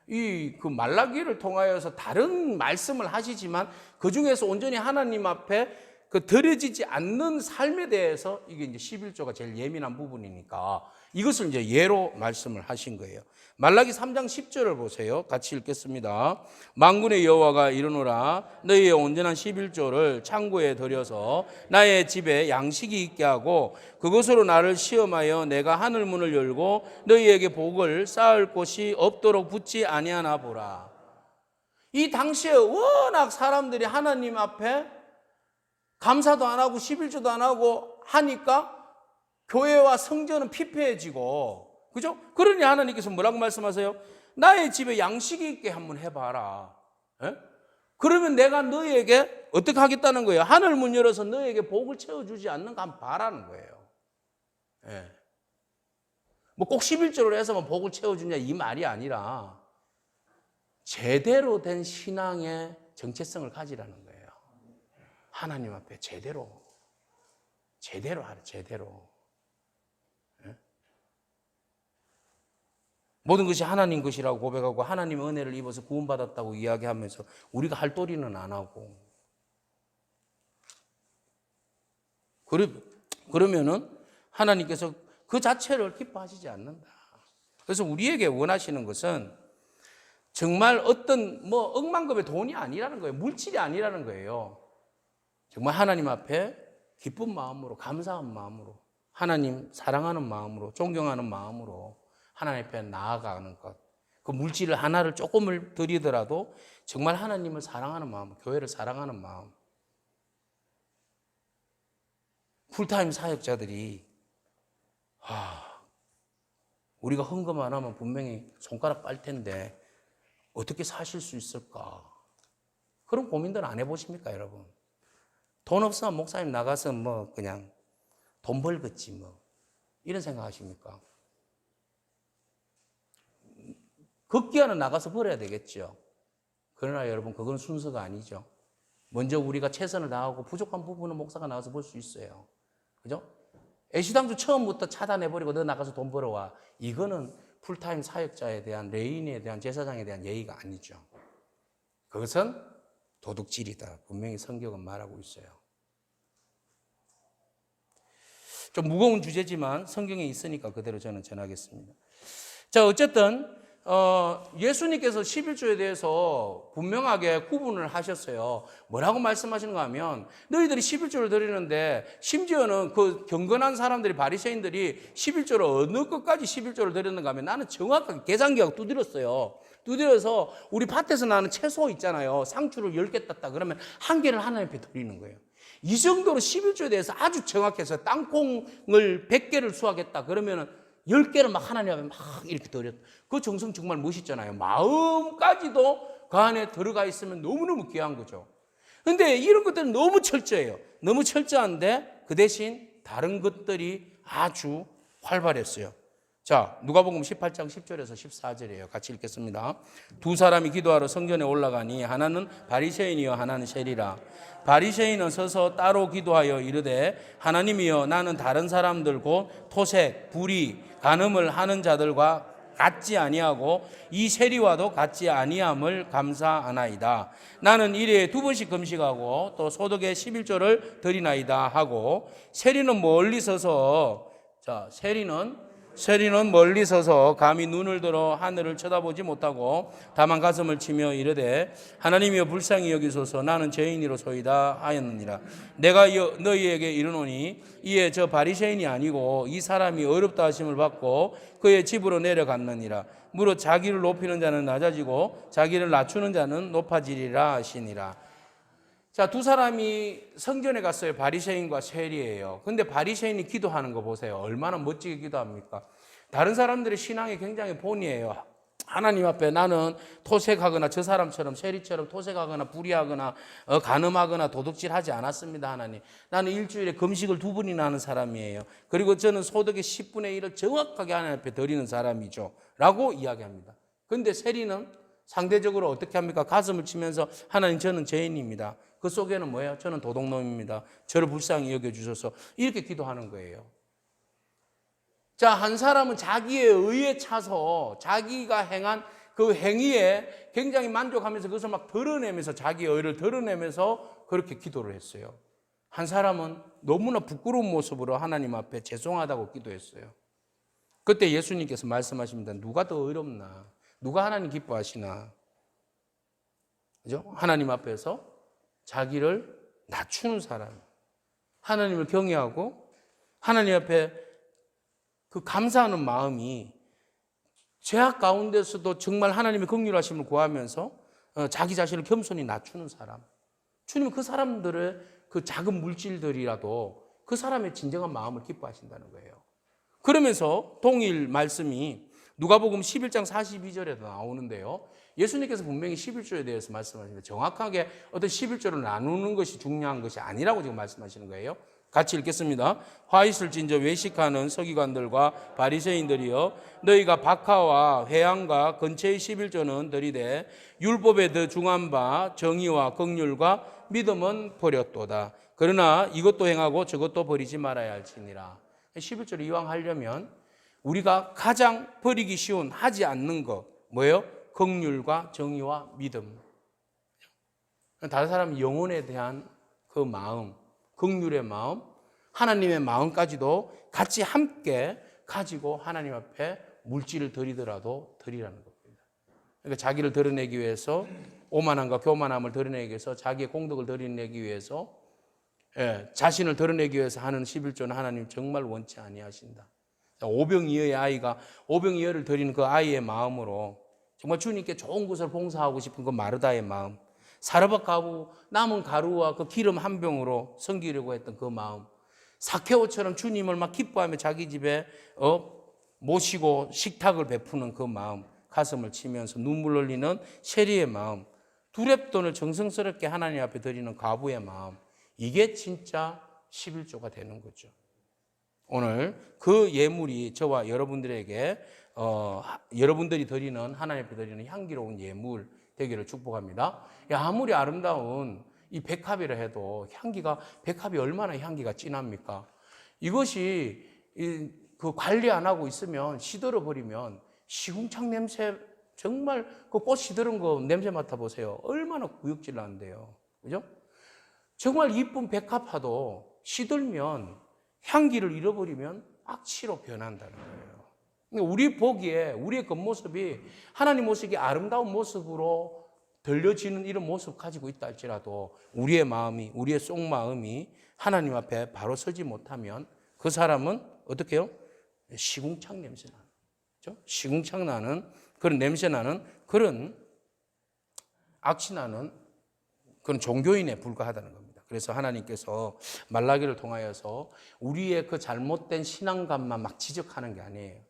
그 말라기를 통하여서 다른 말씀을 하시지만 그 중에서 온전히 하나님 앞에 그 드려지지 않는 삶에 대해서 이게 이제 11조가 제일 예민한 부분이니까 이것을 이제 예로 말씀을 하신 거예요. 말라기 3장 10절을 보세요. 같이 읽겠습니다. 만군의 여호와가 이르노라 너희의 온전한 11조를 창고에 들여서 나의 집에 양식이 있게 하고 그것으로 나를 시험하여 내가 하늘 문을 열고 너희에게 복을 쌓을 곳이 없도록 붙지 아니하나 보라. 이 당시에 워낙 사람들이 하나님 앞에 감사도 안 하고 11조도 안 하고 하니까 교회와 성전은 피폐해지고, 그죠? 그러니 하나님께서 뭐라고 말씀하세요? 나의 집에 양식이 있게 한번 해봐라. 에? 그러면 내가 너희에게 어떻게 하겠다는 거예요? 하늘 문 열어서 너희에게 복을 채워주지 않는가 한번 봐라는 거예요. 예. 뭐 꼭 11조를 해서만 복을 채워주냐 이 말이 아니라 제대로 된 신앙의 정체성을 가지라는 거예요. 하나님 앞에 제대로 하라, 제대로. 모든 것이 하나님 것이라고 고백하고 하나님의 은혜를 입어서 구원받았다고 이야기하면서 우리가 할 도리는 안 하고, 그러면은 하나님께서 그 자체를 기뻐하시지 않는다. 그래서 우리에게 원하시는 것은 정말 어떤 억만급의 돈이 아니라는 거예요. 물질이 아니라는 거예요. 정말 하나님 앞에 기쁜 마음으로, 감사한 마음으로, 하나님 사랑하는 마음으로, 존경하는 마음으로 하나님 앞에 나아가는 것. 그 물질을 하나를 조금을 드리더라도 정말 하나님을 사랑하는 마음, 교회를 사랑하는 마음. 풀타임 사역자들이 우리가 헌금 안 하면 분명히 손가락 빨 텐데 어떻게 사실 수 있을까? 그런 고민들 안 해보십니까, 여러분? 돈 없으면 목사님 나가서 그냥 돈 벌겠지 이런 생각 하십니까? 극기야는 나가서 벌어야 되겠죠. 그러나 여러분, 그건 순서가 아니죠. 먼저 우리가 최선을 다하고 부족한 부분은 목사가 나가서 벌 수 있어요. 그죠? 애시당초 처음부터 차단해버리고 너 나가서 돈 벌어와. 이거는 풀타임 사역자에 대한, 레인에 대한, 제사장에 대한 예의가 아니죠. 그것은 도둑질이다. 분명히 성경은 말하고 있어요. 좀 무거운 주제지만 성경에 있으니까 그대로 저는 전하겠습니다. 자, 어쨌든 예수님께서 11조에 대해서 분명하게 구분을 하셨어요. 뭐라고 말씀하시는가 하면 너희들이 11조를 드리는데 심지어는 그 경건한 사람들이, 바리새인들이 11조를 어느 것까지 11조를 드렸는가 하면 나는 정확하게 계산기하고 두드렸어요. 두드려서 우리 밭에서 나는 채소 있잖아요. 상추를 10개 땄다 그러면 한 개를 하나님 앞에 드리는 거예요. 이 정도로 11조에 대해서 아주 정확해서 땅콩을 100개를 수확했다 그러면은 10개를 막 하나님 앞에 막 이렇게 드렸다. 그 정성 정말 멋있잖아요. 마음까지도 그 안에 들어가 있으면 너무너무 귀한 거죠. 근데 이런 것들은 너무 철저해요. 너무 철저한데 그 대신 다른 것들이 아주 활발했어요. 자, 누가복음 18장 10절에서 14절이에요. 같이 읽겠습니다. 두 사람이 기도하러 성전에 올라가니 하나는 바리새인이요 하나는 세리라. 바리새인은 서서 따로 기도하여 이르되 하나님이여 나는 다른 사람들 곧 토색, 불의, 간음을 하는 자들과 같지 아니하고 이 세리와도 같지 아니함을 감사하나이다. 나는 일에 2번씩 금식하고 또 소득의 11조를 드리나이다 하고 세리는 멀리 서서, 자, 세리는 멀리 서서 감히 눈을 들어 하늘을 쳐다보지 못하고 다만 가슴을 치며 이르되 하나님이여 불쌍히 여기소서 나는 죄인이로소이다 하였느니라. 내가 너희에게 이르노니 이에 저 바리새인이 아니고 이 사람이 어렵다 하심을 받고 그의 집으로 내려갔느니라. 무릇 자기를 높이는 자는 낮아지고 자기를 낮추는 자는 높아지리라 하시니라. 자, 두 사람이 성전에 갔어요. 바리새인과 세리예요. 근데 바리새인이 기도하는 거 보세요. 얼마나 멋지게 기도합니까? 다른 사람들의 신앙이 굉장히 본이에요. 하나님 앞에 나는 토색하거나 저 사람처럼 세리처럼 토색하거나 불의하거나 간음하거나 도둑질하지 않았습니다. 하나님, 나는 일주일에 금식을 2번이나 하는 사람이에요. 그리고 저는 소득의 10분의 1을 정확하게 하나님 앞에 드리는 사람이죠 라고 이야기합니다. 근데 세리는 상대적으로 어떻게 합니까? 가슴을 치면서 하나님 저는 죄인입니다. 그 속에는 뭐예요? 저는 도둑놈입니다. 저를 불쌍히 여겨주셔서 이렇게 기도하는 거예요. 자, 한 사람은 자기의 의에 차서 자기가 행한 그 행위에 굉장히 만족하면서 그것을 막 드러내면서 자기의 의를 드러내면서 그렇게 기도를 했어요. 한 사람은 너무나 부끄러운 모습으로 하나님 앞에 죄송하다고 기도했어요. 그때 예수님께서 말씀하십니다. 누가 더 의롭나? 누가 하나님 기뻐하시나? 그죠? 하나님 앞에서 자기를 낮추는 사람, 하나님을 경외하고 하나님 앞에 그 감사하는 마음이 죄악 가운데서도 정말 하나님의 긍휼하심을 구하면서 자기 자신을 겸손히 낮추는 사람. 주님은 그 사람들의 그 작은 물질들이라도 그 사람의 진정한 마음을 기뻐하신다는 거예요. 그러면서 동일 말씀이 누가복음 11장 42절에도 나오는데요. 예수님께서 분명히 11조에 대해서 말씀하시는데 정확하게 어떤 11조를 나누는 것이 중요한 것이 아니라고 지금 말씀하시는 거예요. 같이 읽겠습니다. 화 있을진저 외식하는 서기관들과 바리새인들이여, 너희가 박하와 회양과 근처의 11조는 들이되 율법에 더 중한 바 정의와 긍휼과 믿음은 버렸도다. 그러나 이것도 행하고 저것도 버리지 말아야 할지니라. 11조를 이왕 하려면 우리가 가장 버리기 쉬운 하지 않는 것 뭐예요? 긍휼과 정의와 믿음. 다른 사람 영혼에 대한 그 마음, 긍휼의 마음, 하나님의 마음까지도 같이 함께 가지고 하나님 앞에 물질을 드리더라도 드리라는 겁니다. 그러니까 자기를 드러내기 위해서 오만함과 교만함을 드러내기 위해서 자기의 공덕을 드러내기 위해서 자신을 드러내기 위해서 하는 11조는 하나님 정말 원치 아니하신다. 오병이어의 아이가 오병이어를 드리는 그 아이의 마음으로 정말 주님께 좋은 것을 봉사하고 싶은 그 마르다의 마음, 사르밧 가루, 남은 가루와 그 기름 한 병으로 섬기려고 했던 그 마음, 사케오처럼 주님을 막 기뻐하며 자기 집에 모시고 식탁을 베푸는 그 마음, 가슴을 치면서 눈물 흘리는 세리의 마음, 두렙돈을 정성스럽게 하나님 앞에 드리는 과부의 마음, 이게 진짜 11조가 되는 거죠. 오늘 그 예물이 저와 여러분들에게 여러분들이 드리는 하나님 앞에 드리는 향기로운 예물 되기를 축복합니다. 아무리 아름다운 이 백합이라 해도 백합이 얼마나 향기가 진합니까? 이것이 그 관리 안 하고 있으면 시들어 버리면 시궁창 냄새, 정말 그 꽃 시들은 거 냄새 맡아보세요. 얼마나 구역질 나는데요. 그죠? 정말 이쁜 백합화도 시들면 향기를 잃어버리면 악취로 변한다는 거예요. 우리 보기에 우리의 겉모습이 하나님 모습이 아름다운 모습으로 들려지는 이런 모습 가지고 있다 할지라도 우리의 마음이, 우리의 속마음이 하나님 앞에 바로 서지 못하면 그 사람은 어떻게 해요? 시궁창 냄새 나는, 그렇죠? 시궁창 나는 그런 냄새 나는 그런 악취 나는 그런 종교인에 불과하다는 겁니다. 그래서 하나님께서 말라기를 통하여서 우리의 그 잘못된 신앙감만 막 지적하는 게 아니에요.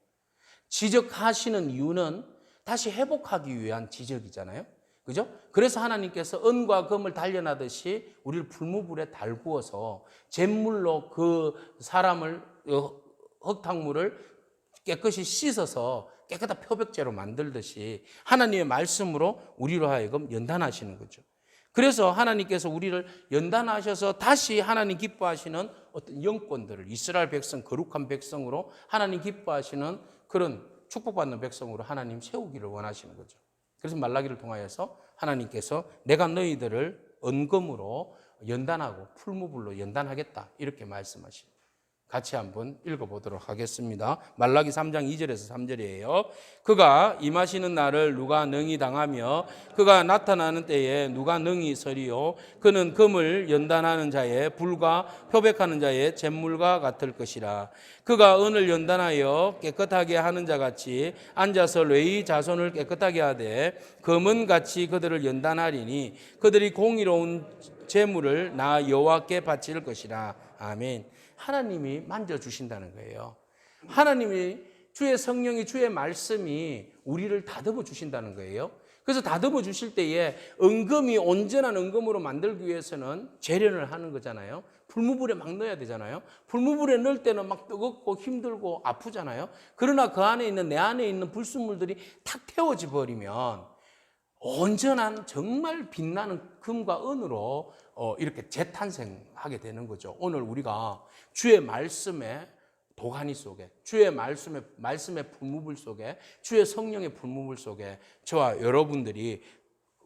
지적하시는 이유는 다시 회복하기 위한 지적이잖아요. 그죠? 그래서 하나님께서 은과 금을 단련하듯이 우리를 풀무불에 달구어서 잿물로 그 사람을 흙탕물을 깨끗이 씻어서 깨끗한 표백제로 만들듯이 하나님의 말씀으로 우리로 하여금 연단하시는 거죠. 그래서 하나님께서 우리를 연단하셔서 다시 하나님 기뻐하시는 어떤 영권들을 이스라엘 백성, 거룩한 백성으로 하나님 기뻐하시는 그런 축복받는 백성으로 하나님 세우기를 원하시는 거죠. 그래서 말라기를 통하여서 하나님께서 내가 너희들을 은금으로 연단하고 풀무불로 연단하겠다 이렇게 말씀하십니다. 같이 한번 읽어보도록 하겠습니다. 말라기 3장 2절에서 3절이에요. 그가 임하시는 날을 누가 능히 당하며 그가 나타나는 때에 누가 능히 서리요. 그는 금을 연단하는 자의 불과 표백하는 자의 잿물과 같을 것이라. 그가 은을 연단하여 깨끗하게 하는 자같이 앉아서 레위 자손을 깨끗하게 하되 금은같이 그들을 연단하리니 그들이 공의로운 제물을 나 여호와께 바칠 것이라. 아멘. 하나님이 만져주신다는 거예요. 하나님이 주의 성령이 주의 말씀이 우리를 다듬어 주신다는 거예요. 그래서 다듬어 주실 때에 은금이 온전한 은금으로 만들기 위해서는 재련을 하는 거잖아요. 풀무불에 막 넣어야 되잖아요. 풀무불에 넣을 때는 막 뜨겁고 힘들고 아프잖아요. 그러나 그 안에 있는 내 안에 있는 불순물들이 탁 태워져 버리면 온전한 정말 빛나는 금과 은으로 이렇게 재탄생하게 되는 거죠. 오늘 우리가 주의 말씀의 도가니 속에, 주의 말씀의 풀무불 속에, 주의 성령의 풀무불 속에 저와 여러분들이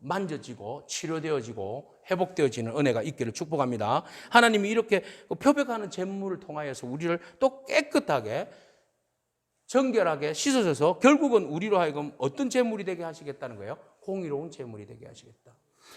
만져지고 치료되어지고 회복되어지는 은혜가 있기를 축복합니다. 하나님이 이렇게 표백하는 제물을 통하여서 우리를 또 깨끗하게 정결하게 씻어줘서 결국은 우리로 하여금 어떤 제물이 되게 하시겠다는 거예요? 공의로운 제물이 되게 하시겠다.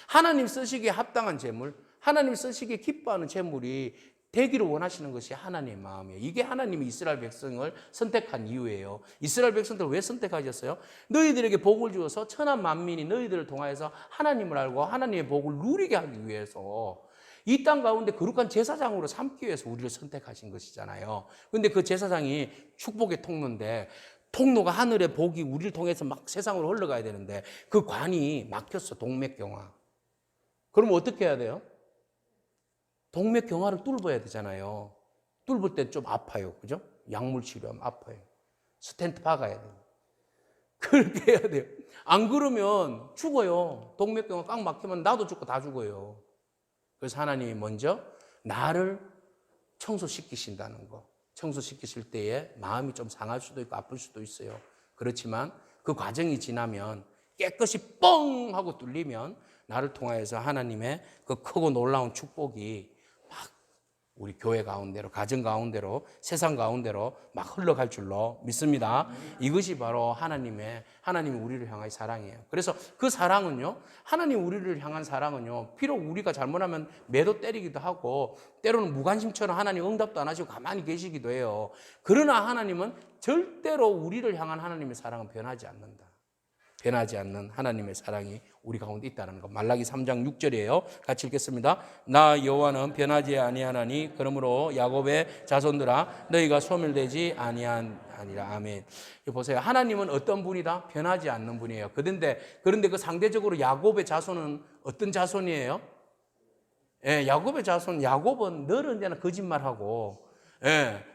하나님 쓰시기에 합당한 제물, 하나님 쓰시기에 기뻐하는 제물이 되기를 원하시는 것이 하나님의 마음이에요. 이게 하나님이 이스라엘 백성을 선택한 이유예요. 이스라엘 백성들을 왜 선택하셨어요? 너희들에게 복을 주어서 천한 만민이 너희들을 통하여서 하나님을 알고 하나님의 복을 누리게 하기 위해서 이 땅 가운데 거룩한 제사장으로 삼기 위해서 우리를 선택하신 것이잖아요. 그런데 그 제사장이 축복의 통로인데 통로가 하늘의 복이 우리를 통해서 막 세상으로 흘러가야 되는데 그 관이 막혔어. 동맥경화. 그럼 어떻게 해야 돼요? 동맥경화를 뚫어야 되잖아요. 뚫을 때 좀 아파요. 그죠? 약물 치료하면 아파요. 스텐트 박아야 돼요. 그렇게 해야 돼요. 안 그러면 죽어요. 동맥경화 꽉 막히면 나도 죽고 다 죽어요. 그래서 하나님이 먼저 나를 청소시키신다는 거. 청소시키실 때에 마음이 좀 상할 수도 있고 아플 수도 있어요. 그렇지만 그 과정이 지나면 깨끗이 뻥 하고 뚫리면 나를 통하여서 하나님의 그 크고 놀라운 축복이 막 우리 교회 가운데로, 가정 가운데로, 세상 가운데로 막 흘러갈 줄로 믿습니다. 이것이 바로 하나님이 우리를 향한 사랑이에요. 그래서 그 사랑은요, 하나님 우리를 향한 사랑은요, 비록 우리가 잘못하면 매도 때리기도 하고, 때로는 무관심처럼 하나님 응답도 안 하시고 가만히 계시기도 해요. 그러나 하나님은 절대로 우리를 향한 하나님의 사랑은 변하지 않는다. 변하지 않는 하나님의 사랑이 우리 가운데 있다는 것. 말라기 3장 6절이에요. 같이 읽겠습니다. 나 여호와는 변하지 아니하나니 그러므로 야곱의 자손들아 너희가 소멸되지 아니하니라. 아멘. 보세요. 하나님은 어떤 분이다? 변하지 않는 분이에요. 그런데 그 상대적으로 야곱의 자손은 어떤 자손이에요? 야곱의 자손. 야곱은 늘 언제나 거짓말하고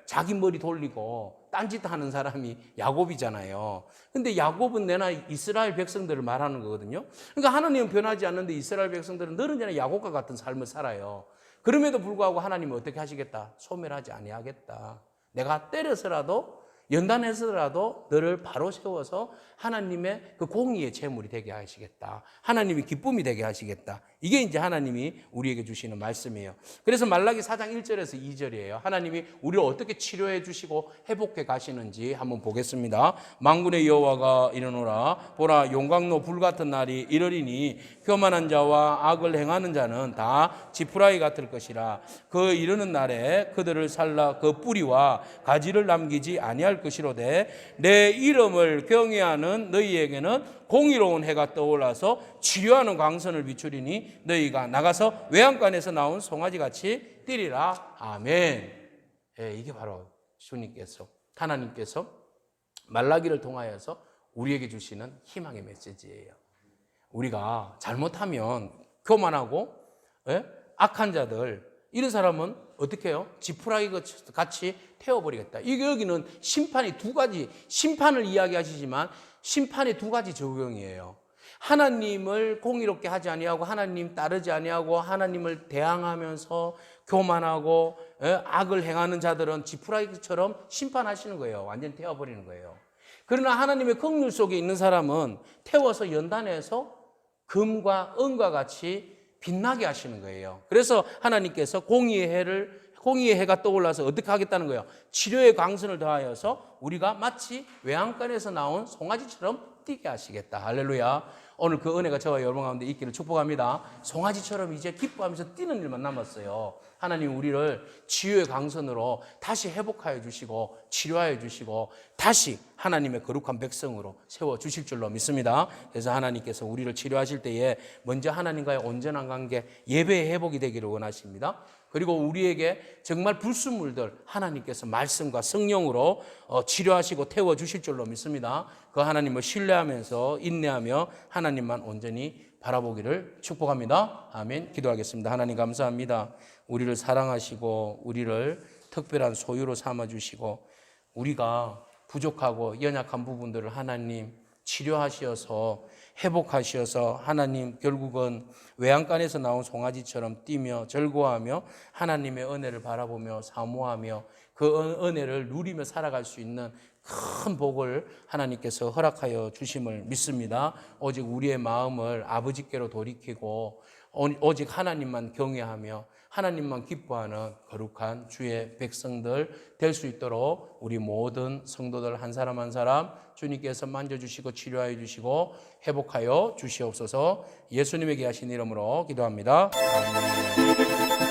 자기 머리 돌리고 딴짓 하는 사람이 야곱이잖아요. 근데 야곱은 내나 이스라엘 백성들을 말하는 거거든요. 그러니까 하나님은 변하지 않는데 이스라엘 백성들은 늘 언제나 야곱과 같은 삶을 살아요. 그럼에도 불구하고 하나님은 어떻게 하시겠다? 소멸하지 아니하겠다. 내가 때려서라도 연단해서라도 너를 바로 세워서 하나님의 그 공의의 제물이 되게 하시겠다. 하나님이 기쁨이 되게 하시겠다. 이게 이제 하나님이 우리에게 주시는 말씀이에요. 그래서 말라기 4장 1절에서 2절이에요. 하나님이 우리를 어떻게 치료해 주시고 회복해 가시는지 한번 보겠습니다. 만군의 여호와가 이르노라. 보라, 용광로 불같은 날이 이르리니 교만한 자와 악을 행하는 자는 다 지푸라기 같을 것이라. 그 이르는 날에 그들을 살라 그 뿌리와 가지를 남기지 아니할 것이로되 내 이름을 경외하는 너희에게는 공의로운 해가 떠올라서 치료하는 광선을 비추리니 너희가 나가서 외양간에서 나온 송아지같이 뛰리라. 아멘. 이게 바로 주님께서, 하나님께서 말라기를 통하여서 우리에게 주시는 희망의 메시지예요. 우리가 잘못하면 교만하고 악한 자들, 이런 사람은 어떻게 해요? 지푸라기 같이 태워버리겠다. 이게 여기는 심판이 두 가지, 심판을 이야기하시지만 심판의 두 가지 적용이에요. 하나님을 공의롭게 하지 아니하고 하나님 따르지 아니하고 하나님을 대항하면서 교만하고 악을 행하는 자들은 지푸라기처럼 심판하시는 거예요. 완전히 태워버리는 거예요. 그러나 하나님의 긍휼 속에 있는 사람은 태워서 연단해서 금과 은과 같이 빛나게 하시는 거예요. 그래서 하나님께서 공의의 해가 떠올라서 어떻게 하겠다는 거예요? 치료의 광선을 더하여서 우리가 마치 외양간에서 나온 송아지처럼 뛰게 하시겠다. 할렐루야. 오늘 그 은혜가 저와 여러분 가운데 있기를 축복합니다. 송아지처럼 이제 기뻐하면서 뛰는 일만 남았어요. 하나님 우리를 치유의 광선으로 다시 회복하여 주시고 치료하여 주시고 다시 하나님의 거룩한 백성으로 세워주실 줄로 믿습니다. 그래서 하나님께서 우리를 치료하실 때에 먼저 하나님과의 온전한 관계, 예배의 회복이 되기를 원하십니다. 그리고 우리에게 정말 불순물들 하나님께서 말씀과 성령으로 치료하시고 태워주실 줄로 믿습니다. 그 하나님을 신뢰하면서 인내하며 하나님만 온전히 바라보기를 축복합니다. 아멘. 기도하겠습니다. 하나님 감사합니다. 우리를 사랑하시고 우리를 특별한 소유로 삼아주시고 우리가 부족하고 연약한 부분들을 하나님 치료하시어서 회복하시어서 하나님 결국은 외양간에서 나온 송아지처럼 뛰며 즐거워하며 하나님의 은혜를 바라보며 사모하며 그 은혜를 누리며 살아갈 수 있는 큰 복을 하나님께서 허락하여 주심을 믿습니다. 오직 우리의 마음을 아버지께로 돌이키고 오직 하나님만 경외하며 하나님만 기뻐하는 거룩한 주의 백성들 될 수 있도록 우리 모든 성도들 한 사람 한 사람 주님께서 만져주시고 치료하여 주시고 회복하여 주시옵소서. 예수님에게 하신 이름으로 기도합니다. 아멘.